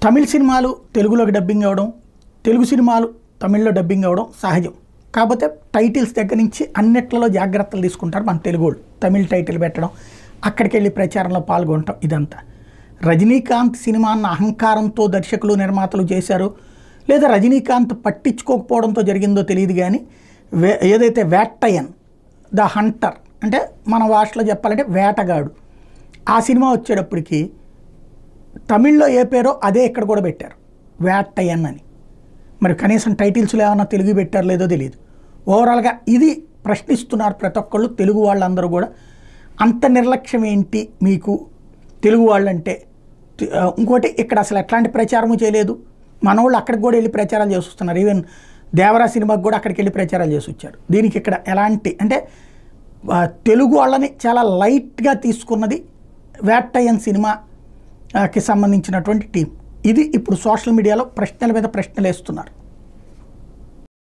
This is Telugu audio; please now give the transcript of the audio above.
తమిళ సినిమాలు తెలుగులోకి డబ్బింగ్ అవ్వడం, తెలుగు సినిమాలు తమిళ్లో డబ్బింగ్ అవ్వడం సహజం. కాకపోతే టైటిల్స్ దగ్గర నుంచి అన్నిట్లలో జాగ్రత్తలు తీసుకుంటారు మన తెలుగు వాళ్ళు. తమిళ టైటిల్ పెట్టడం, అక్కడికి వెళ్ళి ప్రచారంలో పాల్గొనటం, ఇదంతా. రజనీకాంత్ సినిమాన్న అహంకారంతో దర్శకులు నిర్మాతలు చేశారు, లేదా రజనీకాంత్ పట్టించుకోకపోవడంతో జరిగిందో తెలియదు. కానీ ఏదైతే వేట్టయన్ ద హంటర్ అంటే మన భాషలో చెప్పాలంటే వేటగాడు, ఆ సినిమా వచ్చేటప్పటికి తమిళ్లో ఏ పేరో అదే ఇక్కడ కూడా పెట్టారు, వేట్టయన్ అని. మరి కనీసం టైటిల్స్లో ఏమన్నా తెలుగు పెట్టారో లేదో తెలియదు. ఓవరాల్గా ఇది ప్రశ్నిస్తున్నారు ప్రతి ఒక్కళ్ళు, తెలుగు వాళ్ళందరూ కూడా. అంత నిర్లక్ష్యం ఏంటి మీకు తెలుగు వాళ్ళంటే? ఇంకోటి, ఇక్కడ అసలు ఎట్లాంటి ప్రచారము చేయలేదు. మనోళ్ళు అక్కడికి కూడా వెళ్ళి ప్రచారాలు చేసి వస్తున్నారు. ఈవెన్ దేవరా సినిమాకి కూడా అక్కడికి వెళ్ళి ప్రచారాలు చేసి వచ్చారు. దీనికి ఇక్కడ ఎలాంటి అంటే తెలుగు వాళ్ళని చాలా లైట్గా తీసుకున్నది వేట్టయన్ సినిమాకి సంబంధించినటువంటి టీం. ఇది ఇప్పుడు సోషల్ మీడియాలో ప్రశ్నల మీద ప్రశ్నలు వేస్తున్నారు.